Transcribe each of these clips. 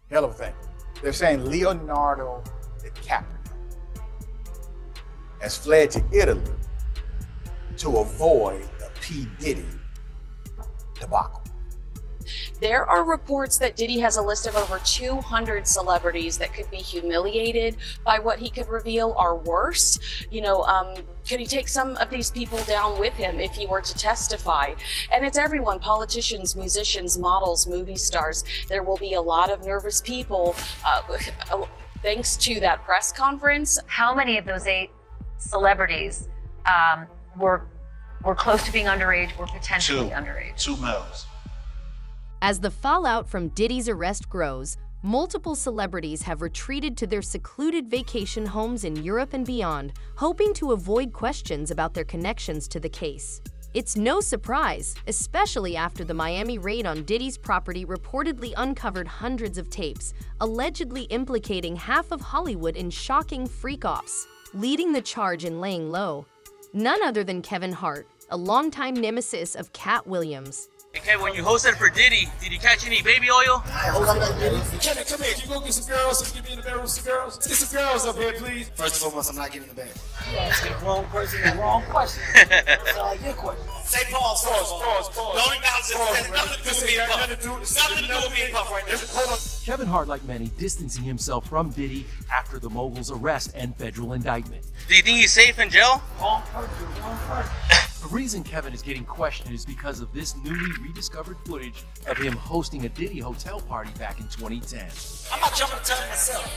Hell of a thing. They're saying Leonardo DiCaprio has fled to Italy to avoid the P. Diddy debacle. There are reports that Diddy has a list of over 200 celebrities that could be humiliated by what he could reveal or worse. Could he take some of these people down with him if he were to testify? And it's everyone, politicians, musicians, models, movie stars. There will be a lot of nervous people thanks to that press conference. How many of those 8 celebrities were close to being underage or potentially underage? 2 males. As the fallout from Diddy's arrest grows, multiple celebrities have retreated to their secluded vacation homes in Europe and beyond, hoping to avoid questions about their connections to the case. It's no surprise, especially after the Miami raid on Diddy's property reportedly uncovered hundreds of tapes, allegedly implicating half of Hollywood in shocking freak-offs. Leading the charge in laying low, none other than Kevin Hart, a longtime nemesis of Cat Williams. Okay, when you hosted for Diddy, did you catch any baby oil? Kevin, come here. Can you go get some girls? Can you get me in the bedroom with some girls? Let's get some girls up here, please. First and foremost, I'm not getting in the bed. You're asking the wrong person the wrong question. That's all your question. Say pause. Don't acknowledge it. Nothing to do with me and Puff. Nothing to do with me and Puff right now. Hold on. Kevin Hart, like many, distancing himself from Diddy after the mogul's arrest and federal indictment. Do you think he's safe in jail? Wrong person. The reason Kevin is getting questioned is because of this newly rediscovered footage of him hosting a Diddy hotel party back in 2010. I'm not jumping the tongue myself.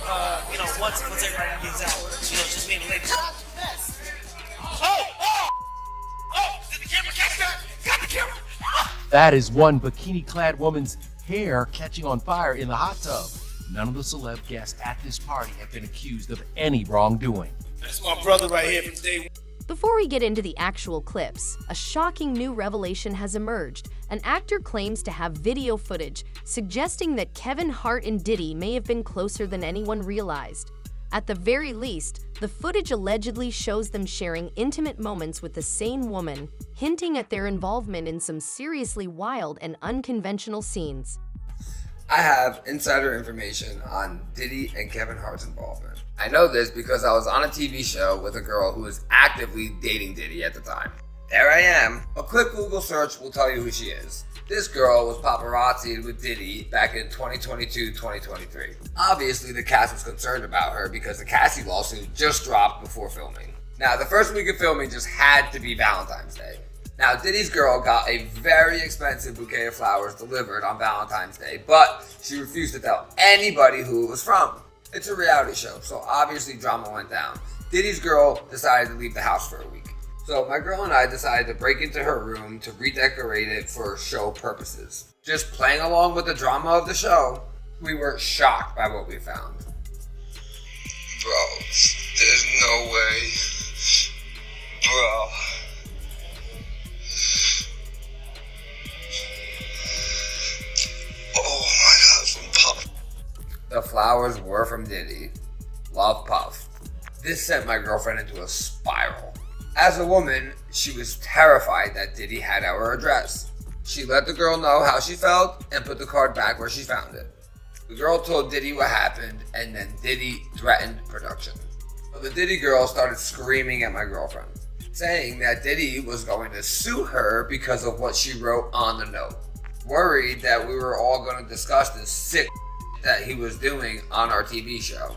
Once everybody gets out, just being late. Did the camera catch that? Got the camera. That is one bikini-clad woman's hair catching on fire in the hot tub. None of the celeb guests at this party have been accused of any wrongdoing. That's my brother right here from day one. Before we get into the actual clips, a shocking new revelation has emerged. An actor claims to have video footage suggesting that Kevin Hart and Diddy may have been closer than anyone realized. At the very least, the footage allegedly shows them sharing intimate moments with the same woman, hinting at their involvement in some seriously wild and unconventional scenes. I have insider information on Diddy and Kevin Hart's involvement. I know this because I was on a TV show with a girl who was actively dating Diddy at the time. There I am. A quick Google search will tell you who she is. This girl was paparazzied with Diddy back in 2022-2023. Obviously, the cast was concerned about her because the Cassie lawsuit just dropped before filming. Now, the first week of filming just had to be Valentine's Day. Now, Diddy's girl got a very expensive bouquet of flowers delivered on Valentine's Day, but she refused to tell anybody who it was from. It's a reality show, so obviously drama went down. Diddy's girl decided to leave the house for a week. So my girl and I decided to break into her room to redecorate it for show purposes. Just playing along with the drama of the show, we were shocked by what we found. Bro, there's no way. Bro. Oh my God, from Puff. The flowers were from Diddy. Love, Puff. This sent my girlfriend into a spiral. As a woman, she was terrified that Diddy had our address. She let the girl know how she felt and put the card back where she found it. The girl told Diddy what happened, and then Diddy threatened production. So the Diddy girl started screaming at my girlfriend, saying that Diddy was going to sue her because of what she wrote on the note. Worried that we were all going to discuss this sick that he was doing on our TV show.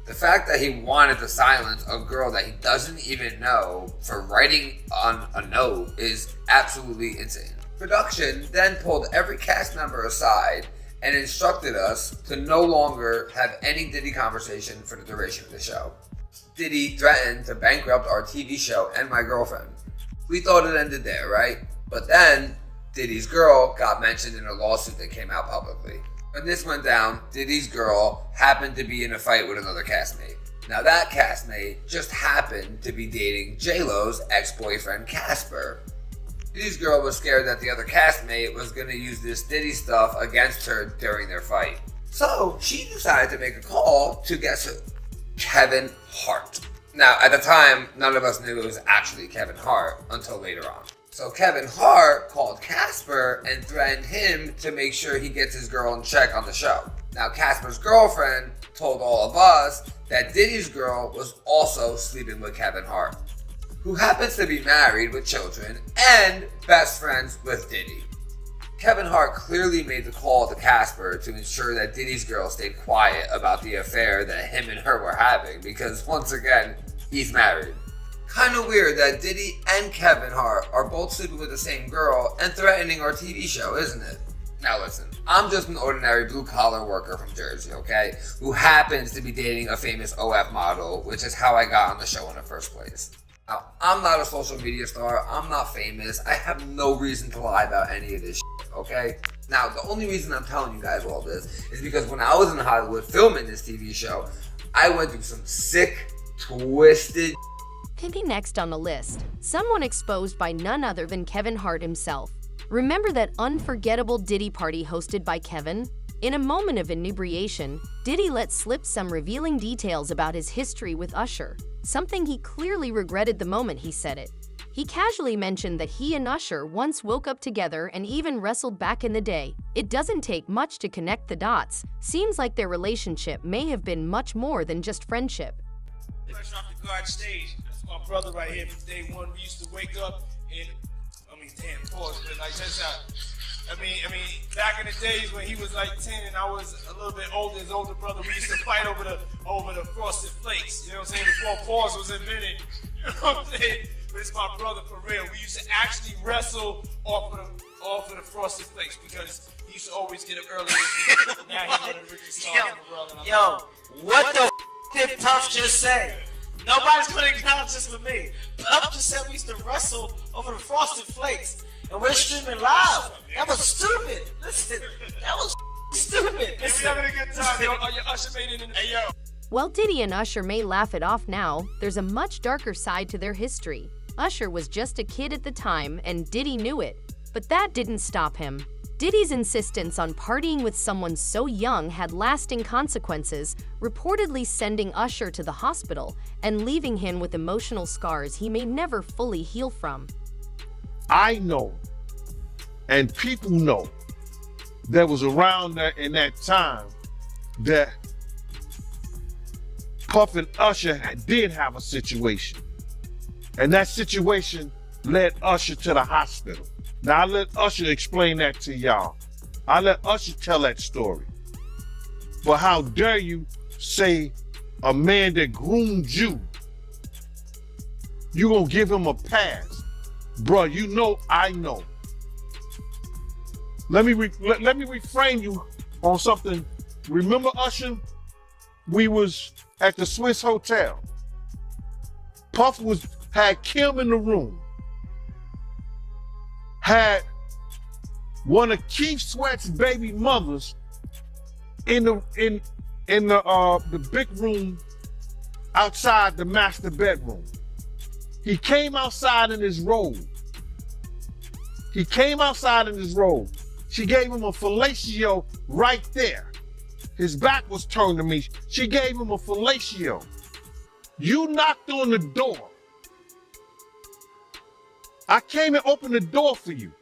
The fact that he wanted to silence a girl that he doesn't even know for writing on a note is absolutely insane. Production then pulled every cast member aside and instructed us to no longer have any Diddy conversation for the duration of the show. Diddy threatened to bankrupt our TV show and my girlfriend. We thought it ended there, right? But then Diddy's girl got mentioned in a lawsuit that came out publicly. When this went down, Diddy's girl happened to be in a fight with another castmate. Now that castmate just happened to be dating J-Lo's ex-boyfriend Casper. Diddy's girl was scared that the other castmate was going to use this Diddy stuff against her during their fight. So she decided to make a call to guess who? Kevin Hart. Now at the time, none of us knew it was actually Kevin Hart until later on. So Kevin Hart called Casper and threatened him to make sure he gets his girl in check on the show. Now, Casper's girlfriend told all of us that Diddy's girl was also sleeping with Kevin Hart, who happens to be married with children and best friends with Diddy. Kevin Hart clearly made the call to Casper to ensure that Diddy's girl stayed quiet about the affair that him and her were having, because once again, he's married. Kinda weird that Diddy and Kevin Hart are both sleeping with the same girl and threatening our TV show, isn't it? Now listen, I'm just an ordinary blue-collar worker from Jersey, okay? Who happens to be dating a famous OF model, which is how I got on the show in the first place. Now, I'm not a social media star, I'm not famous, I have no reason to lie about any of this shit, okay? Now, the only reason I'm telling you guys all this is because when I was in Hollywood filming this TV show, I went through some sick, twisted Picking next on the list, someone exposed by none other than Kevin Hart himself. Remember that unforgettable Diddy party hosted by Kevin? In a moment of inebriation, Diddy let slip some revealing details about his history with Usher, something he clearly regretted the moment he said it. He casually mentioned that he and Usher once woke up together and even wrestled back in the day. It doesn't take much to connect the dots. Seems like their relationship may have been much more than just friendship. Fresh off the guard stage, that's my brother right here from day one. We used to wake up and, damn, pause, but like that's how. I mean, back in the days when he was like 10 and I was a little bit older, his older brother, we used to fight over the frosted flakes. You know what I'm saying? Before pause was invented. You know what I'm saying? But it's my brother for real. We used to actually wrestle off of the frosted flakes because he used to always get up early. Now he's one of the richest stars in the world. Yo, what the did Puff just say? Nobody's gonna acknowledge this with me. Puff just said we used to wrestle over the frosted flakes. And we're streaming live. That was stupid. Listen, that was stupid. We're having a good time. Yo, your Usher made it in the... Hey, yo. While Diddy and Usher may laugh it off now, there's a much darker side to their history. Usher was just a kid at the time, and Diddy knew it. But that didn't stop him. Diddy's insistence on partying with someone so young had lasting consequences, reportedly sending Usher to the hospital and leaving him with emotional scars he may never fully heal from. I know, and people know, that was around in that time that Puff and Usher did have a situation. And that situation led Usher to the hospital. Now, I let Usher explain that to y'all. I let Usher tell that story. But how dare you say a man that groomed you, you gonna give him a pass? Bruh, you know I know. Let me reframe you on something. Remember Usher? We was at the Swiss Hotel. Puff had Kim in the room. Had one of Keith Sweat's baby mothers in the big room outside the master bedroom. He came outside in his robe. She gave him a fellatio right there. His back was turned to me. She gave him a fellatio. You knocked on the door. I came and opened the door for you.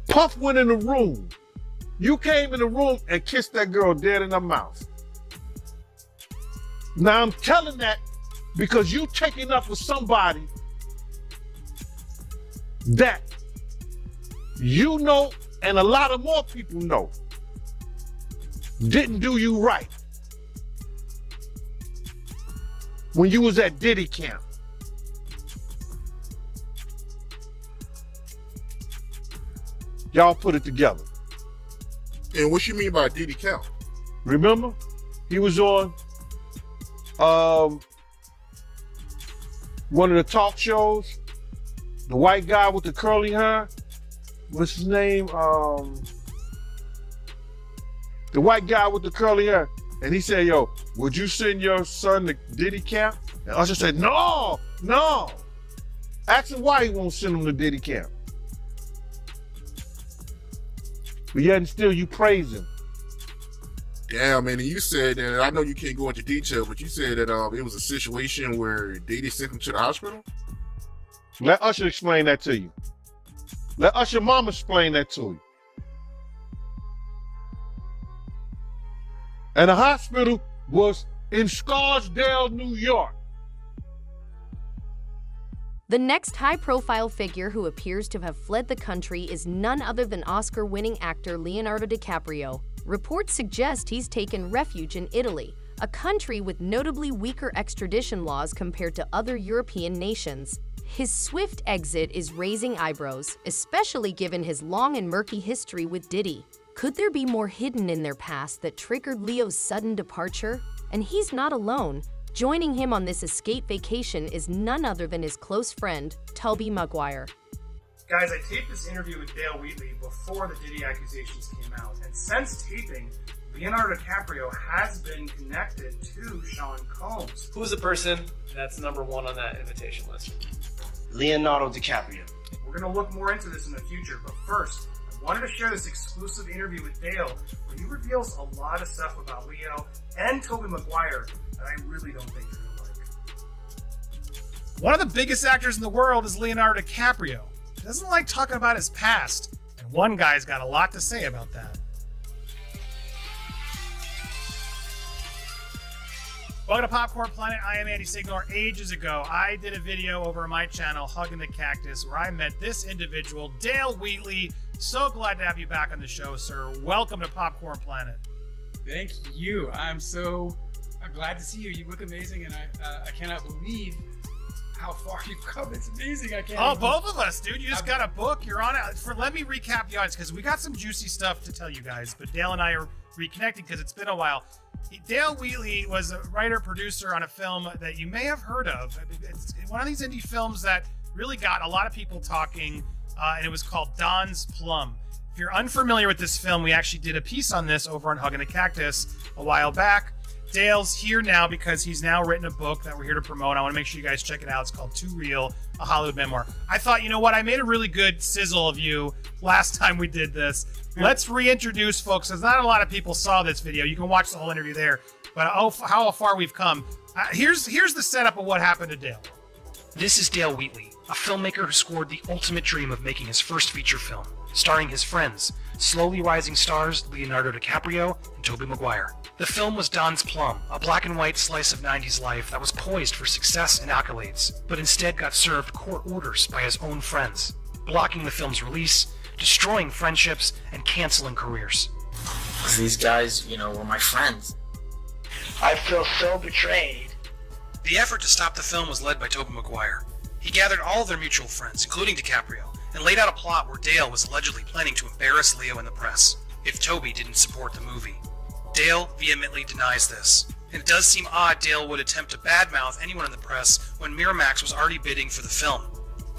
Puff went in the room. You came in the room and kissed that girl dead in her mouth. Now I'm telling that because you taking up with somebody that you know and a lot of more people know didn't do you right when you was at Diddy camp. Y'all put it together. And what you mean by Diddy camp? Remember? He was on one of the talk shows. The white guy with the curly hair. What's his name? The white guy with the curly hair. And he said, yo, would you send your son to Diddy camp? And Usher said, no. Ask him why he won't send him to Diddy camp. But yet and still you praise him. Yeah, man, and you said that, I know you can't go into detail, but you said that it was a situation where Diddy sent him to the hospital? Let Usher explain that to you. Let Usher mama explain that to you. And the hospital was in Scarsdale, New York. The next high-profile figure who appears to have fled the country is none other than Oscar-winning actor Leonardo DiCaprio. Reports suggest he's taken refuge in Italy, a country with notably weaker extradition laws compared to other European nations. His swift exit is raising eyebrows, especially given his long and murky history with Diddy. Could there be more hidden in their past that triggered Leo's sudden departure? And he's not alone. Joining him on this escape vacation is none other than his close friend, Tobey Maguire. Guys, I taped this interview with Dale Wheatley before the Diddy accusations came out, and since taping, Leonardo DiCaprio has been connected to Sean Combs. Who's the person that's number one on that invitation list? Leonardo DiCaprio. We're going to look more into this in the future, but first, I wanted to share this exclusive interview with Dale where he reveals a lot of stuff about Leo and Tobey Maguire that I really don't think you're going to like. One of the biggest actors in the world is Leonardo DiCaprio. He doesn't like talking about his past, and one guy's got a lot to say about that. Welcome to Popcorn Planet. I am Andy Signor. Ages ago, I did a video over on my channel, Hugging the Cactus, where I met this individual, Dale Wheatley. So glad to have you back on the show, sir. Welcome to Popcorn Planet. Thank you. I'm so glad to see you. You look amazing, and I cannot believe how far you've come. It's amazing. I can't. Oh, both of us, dude. You just got a book. You're on it. Let me recap the audience because we got some juicy stuff to tell you guys. But Dale and I are reconnecting because it's been a while. Dale Wheatley was a writer-producer on a film that you may have heard of. It's one of these indie films that really got a lot of people talking, and it was called Don's Plum. If you're unfamiliar with this film, we actually did a piece on this over on Hugging the Cactus a while back. Dale's here now because he's now written a book that we're here to promote. I want to make sure you guys check it out. It's called Too Real, a Hollywood Memoir. I thought, you know what? I made a really good sizzle of you last time we did this. Let's reintroduce folks, because not a lot of people saw this video. You can watch the whole interview there, but how far we've come. Here's the setup of what happened to Dale. This is Dale Wheatley, a filmmaker who scored the ultimate dream of making his first feature film, starring his friends, slowly rising stars Leonardo DiCaprio and Tobey Maguire. The film was Don's Plum, a black and white slice of 90s life that was poised for success and accolades, but instead got served court orders by his own friends, blocking the film's release, destroying friendships, and canceling careers. These guys, were my friends. I feel so betrayed. The effort to stop the film was led by Tobey Maguire. He gathered all of their mutual friends, including DiCaprio, and laid out a plot where Dale was allegedly planning to embarrass Leo in the press if Tobey didn't support the movie. Dale vehemently denies this, and it does seem odd Dale would attempt to badmouth anyone in the press when Miramax was already bidding for the film.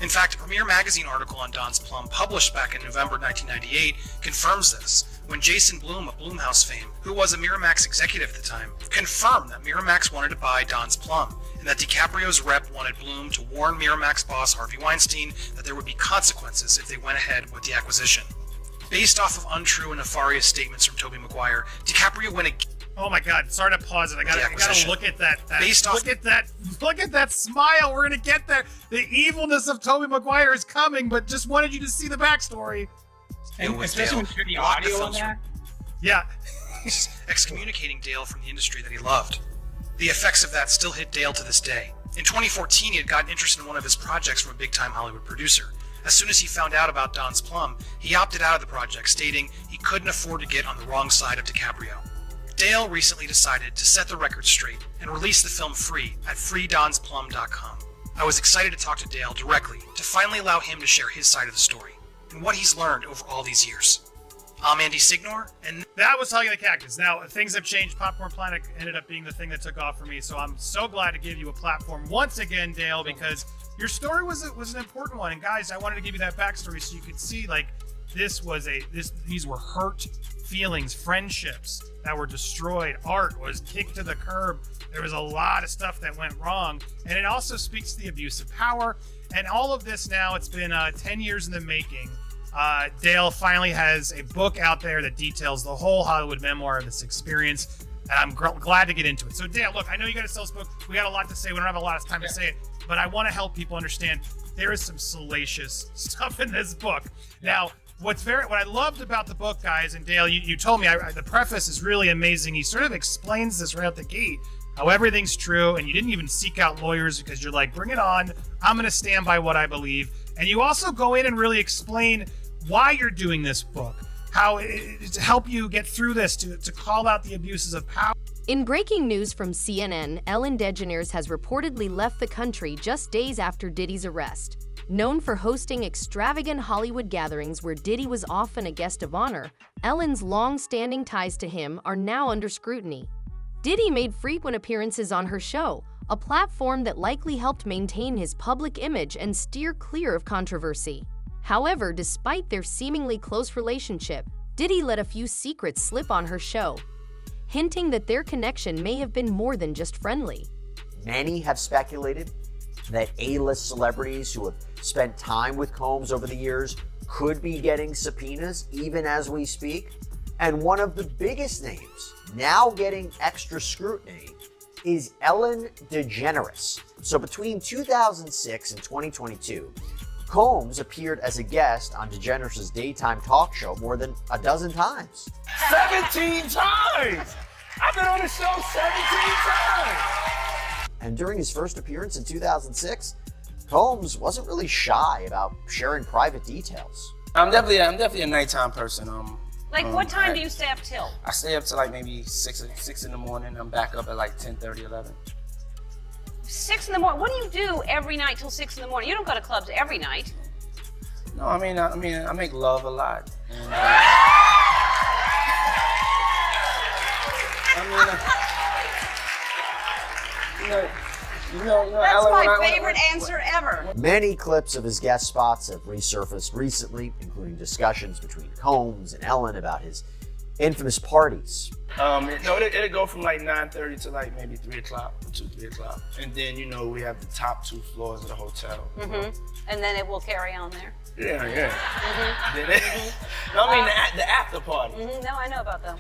In fact, a Premiere Magazine article on Don's Plum, published back in November 1998, confirms this, when Jason Blum of Blumhouse fame, who was a Miramax executive at the time, confirmed that Miramax wanted to buy Don's Plum, and that DiCaprio's rep wanted Blum to warn Miramax boss Harvey Weinstein that there would be consequences if they went ahead with the acquisition. Based off of untrue and nefarious statements from Tobey Maguire, DiCaprio went against. Oh my God! Sorry to pause it. I gotta look at that. Look at that smile. We're gonna get there. The evilness of Tobey Maguire is coming, but just wanted you to see the backstory. And especially when you hear the audio on that. Yeah. Excommunicating Dale from the industry that he loved. The effects of that still hit Dale to this day. In 2014, he had gotten interested in one of his projects from a big-time Hollywood producer. As soon as he found out about Don's Plum, he opted out of the project, stating he couldn't afford to get on the wrong side of DiCaprio. Dale recently decided to set the record straight and release the film free at freedonsplum.com. I was excited to talk to Dale directly to finally allow him to share his side of the story and what he's learned over all these years. I'm Andy Signor, and that was Hugging the Cactus. Now, things have changed. Popcorn Planet ended up being the thing that took off for me, so I'm so glad to give you a platform once again, Dale, because your story was an important one. And guys, I wanted to give you that backstory so you could see, these were hurt feelings, friendships that were destroyed. Art was kicked to the curb. There was a lot of stuff that went wrong. And it also speaks to the abuse of power. And all of this now, it's been 10 years in the making. Dale finally has a book out there that details the whole Hollywood memoir of this experience. And I'm glad to get into it. So Dale, look, I know you got to sell this book. We got a lot to say. We don't have a lot of time to say it. But I want to help people understand there is some salacious stuff in this book. Now, what I loved about the book, guys, and Dale, you told me the preface is really amazing. He sort of explains this right out the gate, how everything's true, and you didn't even seek out lawyers because you're like, bring it on. I'm going to stand by what I believe. And you also go in and really explain why you're doing this book, how to help you get through this, to call out the abuses of power. In breaking news from CNN, Ellen DeGeneres has reportedly left the country just days after Diddy's arrest. Known for hosting extravagant Hollywood gatherings where Diddy was often a guest of honor, Ellen's long-standing ties to him are now under scrutiny. Diddy made frequent appearances on her show, a platform that likely helped maintain his public image and steer clear of controversy. However, despite their seemingly close relationship, Diddy let a few secrets slip on her show, hinting that their connection may have been more than just friendly. Many have speculated that A-list celebrities who have spent time with Combs over the years could be getting subpoenas even as we speak. And one of the biggest names now getting extra scrutiny is Ellen DeGeneres. So between 2006 and 2022, Combs appeared as a guest on DeGeneres' daytime talk show more than a dozen times. 17 times! I've been on the show 17 times! And during his first appearance in 2006, Combs wasn't really shy about sharing private details. I'm definitely a nighttime person. What time do you stay up till? I stay up till like maybe 6 in the morning. I'm back up at like 10:30, 11. 6 in the morning. What do you do every night till 6 in the morning? You don't go to clubs every night. No, I mean, I make love a lot. And, you know, That's Ellen, my favorite answer ever. Many clips of his guest spots have resurfaced recently, including discussions between Combs and Ellen about his infamous parties. It'll go from like 9:30 to like maybe 3 o'clock, 3 o'clock. And then, we have the top 2 floors of the hotel. And then it will carry on there. Yeah. Mm-hmm. Then no, I mean the after party. No, I know about them.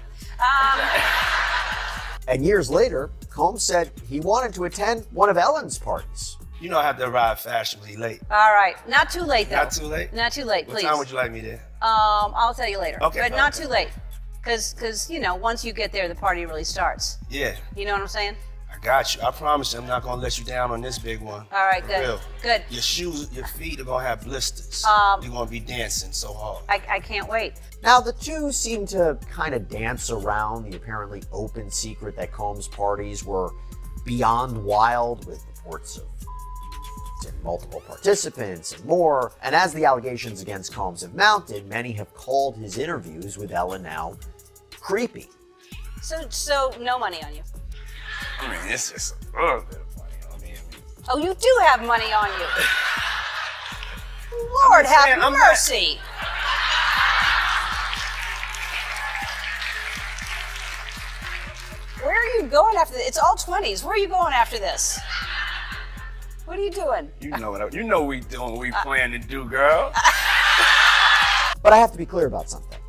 And years later, Combs said he wanted to attend one of Ellen's parties. You know I have to arrive fashionably late. All right. Not too late, though. Not too late? Not too late, please. What time would you like me there? I'll tell you later. Okay. But not too late. Because, once you get there, the party really starts. Yeah. You know what I'm saying? I got you. I promise you I'm not going to let you down on this big one. All right, For good. real. Good. Your shoes, your feet are going to have blisters. You're going to be dancing so hard. I can't wait. Now, the two seem to kind of dance around the apparently open secret that Combs' parties were beyond wild, with reports of multiple participants and more. And as the allegations against Combs have mounted, many have called his interviews with Ellen now creepy. So no money on you. I mean, it's just a little bit of money on me. Oh, you do have money on you. Lord, have mercy. Where are you going after this? It's all 20s. Where are you going after this? What are you doing? You know we doing what we plan to do, girl. But I have to be clear about something.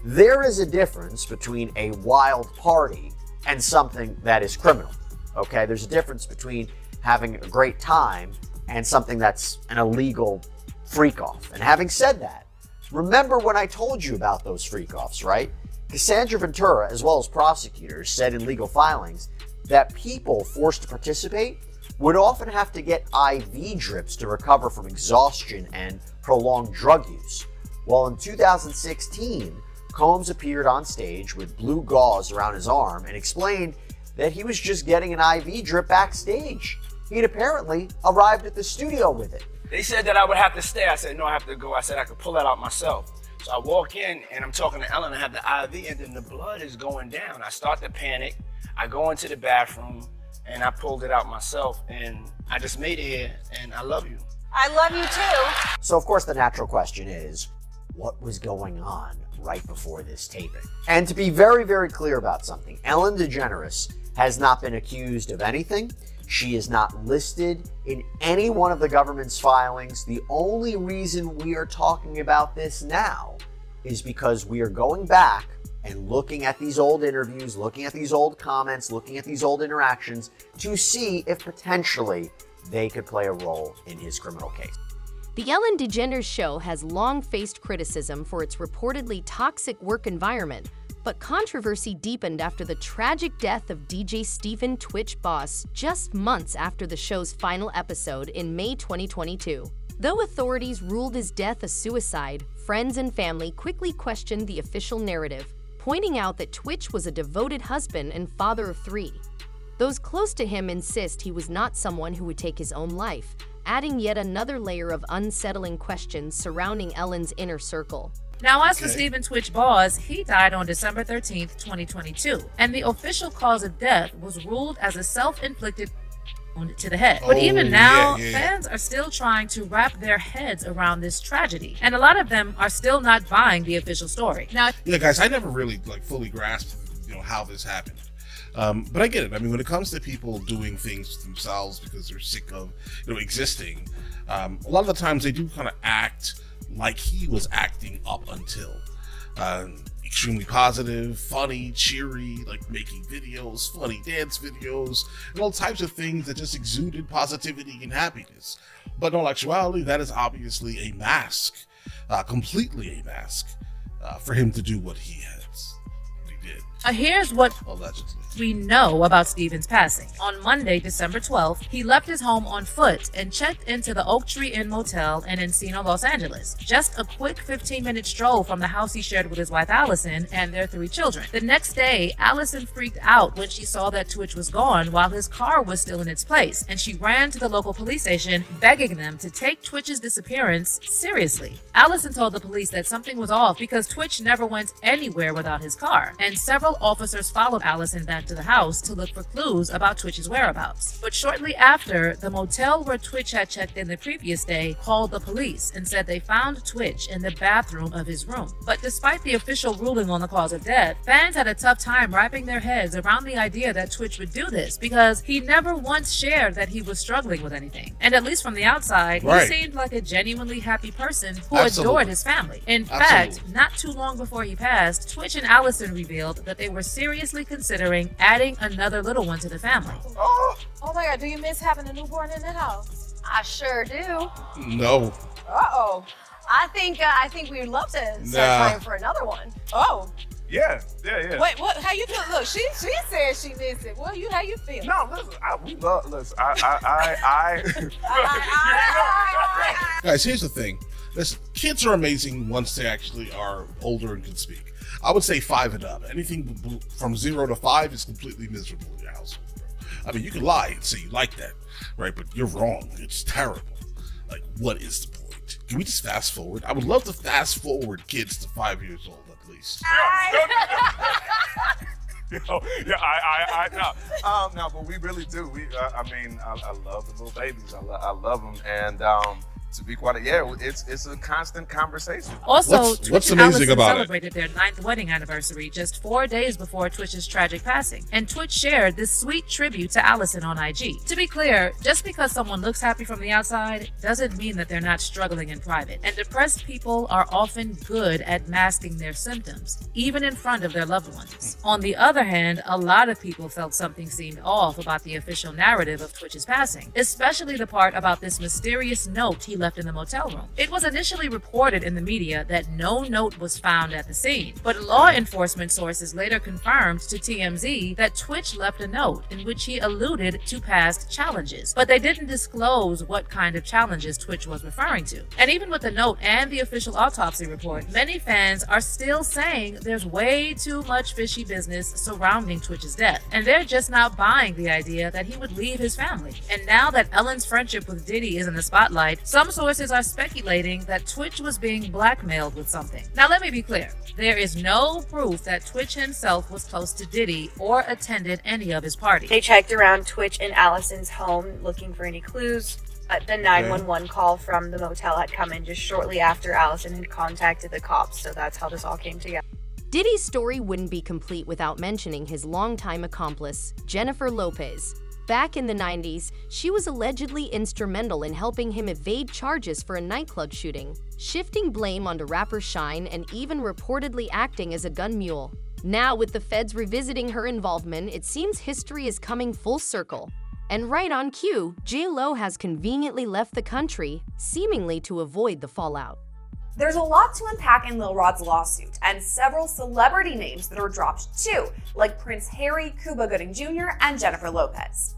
There is a difference between a wild party and something that is criminal. Okay, there's a difference between having a great time and something that's an illegal freak-off. And having said that, remember when I told you about those freak-offs, right? Cassandra Ventura, as well as prosecutors, said in legal filings that people forced to participate would often have to get IV drips to recover from exhaustion and prolonged drug use. Well, in 2016, Combs appeared on stage with blue gauze around his arm and explained that he was just getting an IV drip backstage. He'd apparently arrived at the studio with it. They said that I would have to stay. I said, no, I have to go. I said I could pull that out myself. So I walk in and I'm talking to Ellen. I have the IV and then the blood is going down. I start to panic. I go into the bathroom and I pulled it out myself and I just made it here and I love you. I love you too. So of course the natural question is, what was going on right before this taping? And to be very, very clear about something, Ellen DeGeneres has not been accused of anything. She is not listed in any one of the government's filings. The only reason we are talking about this now is because we are going back and looking at these old interviews, looking at these old comments, looking at these old interactions to see if potentially they could play a role in his criminal case. The Ellen DeGeneres Show has long faced criticism for its reportedly toxic work environment, but controversy deepened after the tragic death of DJ Stephen Twitch Boss just months after the show's final episode in May 2022. Though authorities ruled his death a suicide, friends and family quickly questioned the official narrative, pointing out that Twitch was a devoted husband and father of 3. Those close to him insist he was not someone who would take his own life, adding yet another layer of unsettling questions surrounding Ellen's inner circle. Now, as for Stephen Twitch Boss, he died on December 13th, 2022, and the official cause of death was ruled as a self-inflicted wound to the head. But even now, fans are still trying to wrap their heads around this tragedy, and a lot of them are still not buying the official story. Now, yeah, guys, I never really fully grasped, how this happened. But I get it. I mean, when it comes to people doing things themselves because they're sick of, existing, a lot of the times they do kind of act like he was acting up until. Extremely positive, funny, cheery, making videos, funny dance videos, and all types of things that just exuded positivity and happiness. But in all actuality, that is obviously a mask, completely a mask, for him to do what he did. Here's what allegedly we know about Stephen's passing. On Monday, December 12th, he left his home on foot and checked into the Oak Tree Inn Motel in Encino, Los Angeles. Just a quick 15-minute stroll from the house he shared with his wife Allison and their 3 children. The next day, Allison freaked out when she saw that Twitch was gone while his car was still in its place, and she ran to the local police station begging them to take Twitch's disappearance seriously. Allison told the police that something was off because Twitch never went anywhere without his car, and several officers followed Allison back to the house to look for clues about Twitch's whereabouts. But shortly after, the motel where Twitch had checked in the previous day called the police and said they found Twitch in the bathroom of his room. But despite the official ruling on the cause of death, fans had a tough time wrapping their heads around the idea that Twitch would do this because he never once shared that he was struggling with anything. And at least from the outside, he seemed like a genuinely happy person who adored his family. In fact, not too long before he passed, Twitch and Allison revealed that they were seriously considering adding another little one to the family. Oh my God, do you miss having a newborn in the house? I sure do. No. Uh-oh. I think we'd love to start trying for another one. Oh. Yeah. Wait, what? How you feel? Look, she said she missed it. Well, how you feel? No, listen, Guys, here's the thing. Listen, kids are amazing once they actually are older and can speak. I would say 5 and up. Anything from 0 to 5 is completely miserable in your household. I mean, you can lie and say you like that, right? But you're wrong. It's terrible. What is the point? Can we just fast forward? I would love to fast forward kids to 5 years old at least. No, but we really do. I love the little babies. I love them, and to be quite, it's a constant conversation. Also, what's amazing about celebrated their 9th wedding anniversary just 4 days before Twitch's tragic passing, and Twitch shared this sweet tribute to Allison on IG. To be clear, just because someone looks happy from the outside doesn't mean that they're not struggling in private, and depressed people are often good at masking their symptoms, even in front of their loved ones. On the other hand, a lot of people felt something seemed off about the official narrative of Twitch's passing, especially the part about this mysterious note he left in the motel room. It was initially reported in the media that no note was found at the scene, but law enforcement sources later confirmed to TMZ that Twitch left a note in which he alluded to past challenges, but they didn't disclose what kind of challenges Twitch was referring to. And even with the note and the official autopsy report, many fans are still saying there's way too much fishy business surrounding Twitch's death, and they're just not buying the idea that he would leave his family. And now that Ellen's friendship with Diddy is in the spotlight, some sources are speculating that Twitch was being blackmailed with something. Now let me be clear, there is no proof that Twitch himself was close to Diddy or attended any of his parties. They checked around Twitch and Allison's home looking for any clues. The 911 call from the motel had come in just shortly after Allison had contacted the cops, so that's how this all came together. Diddy's story wouldn't be complete without mentioning his longtime accomplice, Jennifer Lopez. Back in the 90s, she was allegedly instrumental in helping him evade charges for a nightclub shooting, shifting blame onto rapper Shine and even reportedly acting as a gun mule. Now, with the feds revisiting her involvement, it seems history is coming full circle. And right on cue, J-Lo has conveniently left the country, seemingly to avoid the fallout. There's a lot to unpack in Lil Rod's lawsuit, and several celebrity names that are dropped too, like Prince Harry, Cuba Gooding Jr., and Jennifer Lopez.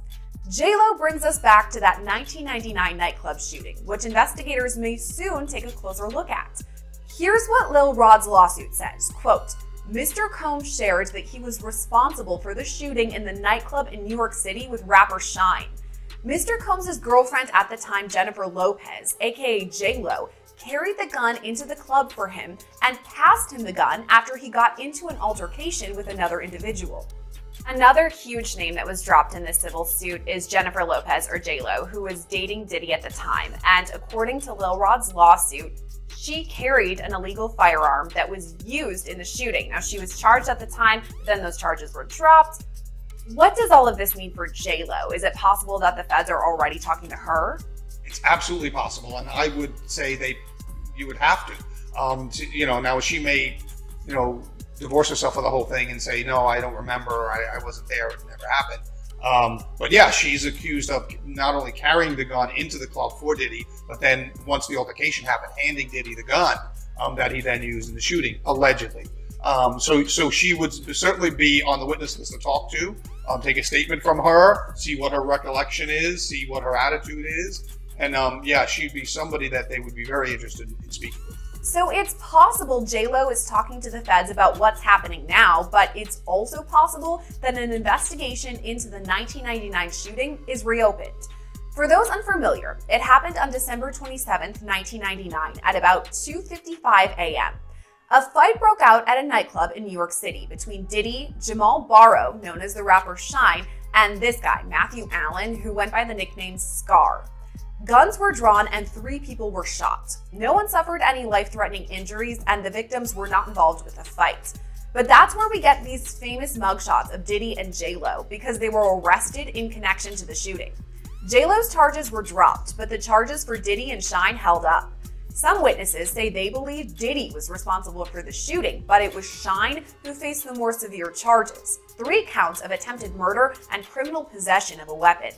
J-Lo brings us back to that 1999 nightclub shooting, which investigators may soon take a closer look at. Here's what Lil Rod's lawsuit says, quote, Mr. Combs shared that he was responsible for the shooting in the nightclub in New York City with rapper Shine. Mr. Combs' girlfriend at the time, Jennifer Lopez, aka J-Lo, carried the gun into the club for him and passed him the gun after he got into an altercation with another individual. Another huge name that was dropped in this civil suit is Jennifer Lopez, or J-Lo, who was dating Diddy at the time, and according to Lil Rod's lawsuit, she carried an illegal firearm that was used in the shooting. Now, she was charged at the time, but then those charges were dropped. What does all of this mean for J-Lo? Is it possible that the feds are already talking to her? It's absolutely possible, and I would say you would have to. Now she may, divorce herself of the whole thing and say, no, I don't remember, I wasn't there, it never happened. But yeah, she's accused of not only carrying the gun into the club for Diddy, but then once the altercation happened, handing Diddy the gun that he then used in the shooting, allegedly. So she would certainly be on the witness list to talk to, take a statement from her, see what her recollection is, see what her attitude is. And she'd be somebody that they would be very interested in speaking with. So it's possible J-Lo is talking to the feds about what's happening now, but it's also possible that an investigation into the 1999 shooting is reopened. For those unfamiliar, it happened on December 27th, 1999 at about 2:55 a.m. A fight broke out at a nightclub in New York City between Diddy, Jamal Barrow, known as the rapper Shine, and this guy, Matthew Allen, who went by the nickname Scar. Guns were drawn and 3 people were shot. No one suffered any life-threatening injuries and the victims were not involved with the fight. But that's where we get these famous mugshots of Diddy and J-Lo because they were arrested in connection to the shooting. J-Lo's charges were dropped, but the charges for Diddy and Shine held up. Some witnesses say they believe Diddy was responsible for the shooting, but it was Shine who faced the more severe charges, 3 counts of attempted murder and criminal possession of a weapon.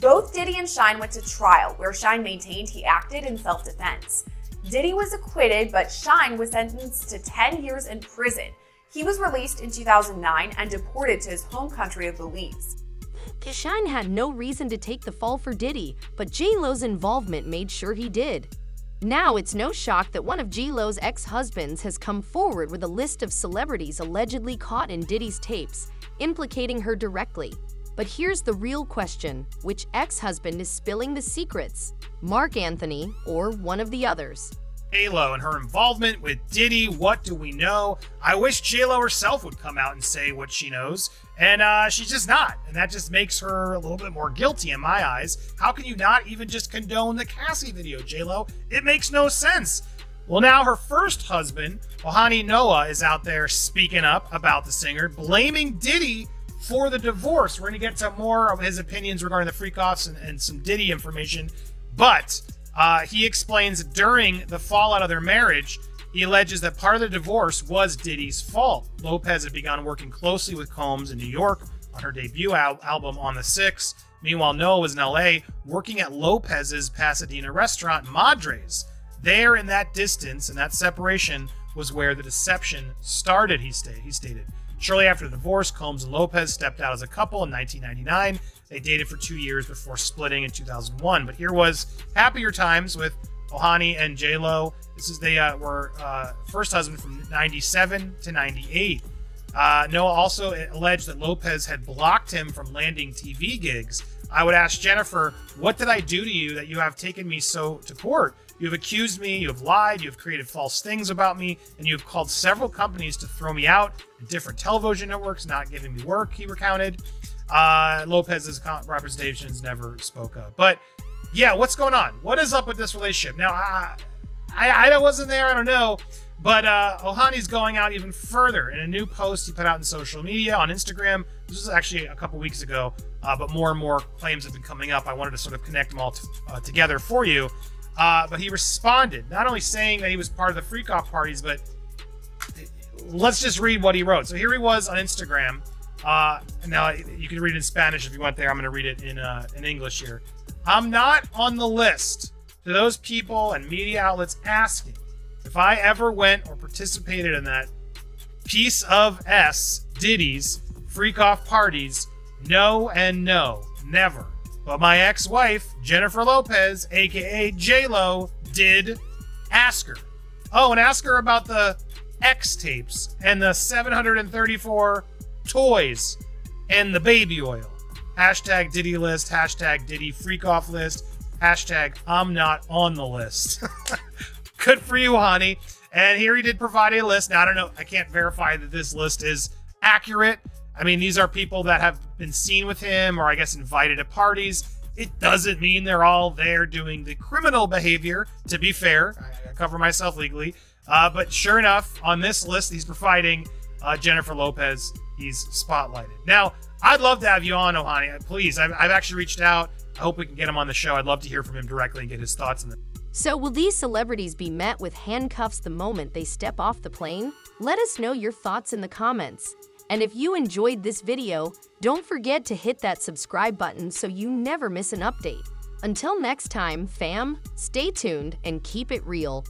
Both Diddy and Shine went to trial, where Shine maintained he acted in self-defense. Diddy was acquitted, but Shine was sentenced to 10 years in prison. He was released in 2009 and deported to his home country of Belize. Shine had no reason to take the fall for Diddy, but J-Lo's involvement made sure he did. Now it's no shock that one of J-Lo's ex-husbands has come forward with a list of celebrities allegedly caught in Diddy's tapes, implicating her directly. But here's the real question: which ex-husband is spilling the secrets? Mark Anthony or one of the others? J-Lo and her involvement with Diddy, what do we know? I wish J-Lo herself would come out and say what she knows, and she's just not. And that just makes her a little bit more guilty in my eyes. How can you not even just condone the Cassie video, J-Lo? It makes no sense. Well, now her first husband, Ohani Noah, is out there speaking up about the singer, blaming Diddy for the divorce. We're going to get to more of his opinions regarding the freak-offs and some Diddy information. But he explains during the fallout of their marriage, he alleges that part of the divorce was Diddy's fault. Lopez had begun working closely with Combs in New York on her debut album On the 6th. Meanwhile, Noah was in LA working at Lopez's Pasadena restaurant, Madres. There in that distance and that separation was where the deception started, he stated. Shortly after the divorce, Combs and Lopez stepped out as a couple in 1999. They dated for 2 years before splitting in 2001. But here was happier times with Ohani and J-Lo. They were first husband from 97 to 98. Noah also alleged that Lopez had blocked him from landing TV gigs. I would ask Jennifer, what did I do to you that you have taken me so to court? You have accused me, you have lied, you have created false things about me, and you have called several companies to throw me out, and different television networks not giving me work, he recounted. Lopez's representations never spoke up. But yeah, what's going on? What is up with this relationship? Now, I wasn't there, I don't know, but Ohani's going out even further. In a new post he put out in social media, on Instagram, this was actually a couple weeks ago, but more and more claims have been coming up. I wanted to sort of connect them all together for you. But he responded, not only saying that he was part of the freak-off parties, but let's just read what he wrote. So here he was on Instagram. Now, you can read it in Spanish if you want there. I'm going to read it in English here. I'm not on the list. To those people and media outlets asking if I ever went or participated in that piece of Diddy's freak-off parties, no and no, never. But my ex-wife, Jennifer Lopez, aka J-Lo, did ask her. Oh, and ask her about the X tapes and the 734 toys and the baby oil. Hashtag Diddy list, hashtag Diddy freak off list, hashtag I'm not on the list. Good for you, honey. And here he did provide a list. Now, I don't know, I can't verify that this list is accurate. I mean, these are people that have been seen with him or I guess invited to parties. It doesn't mean they're all there doing the criminal behavior, to be fair. I cover myself legally. But sure enough, on this list, he's providing Jennifer Lopez. He's spotlighted. Now, I'd love to have you on, Ohani. Please, I've actually reached out. I hope we can get him on the show. I'd love to hear from him directly and get his thoughts on it. So will these celebrities be met with handcuffs the moment they step off the plane? Let us know your thoughts in the comments. And if you enjoyed this video, don't forget to hit that subscribe button so you never miss an update. Until next time, fam, stay tuned and keep it real.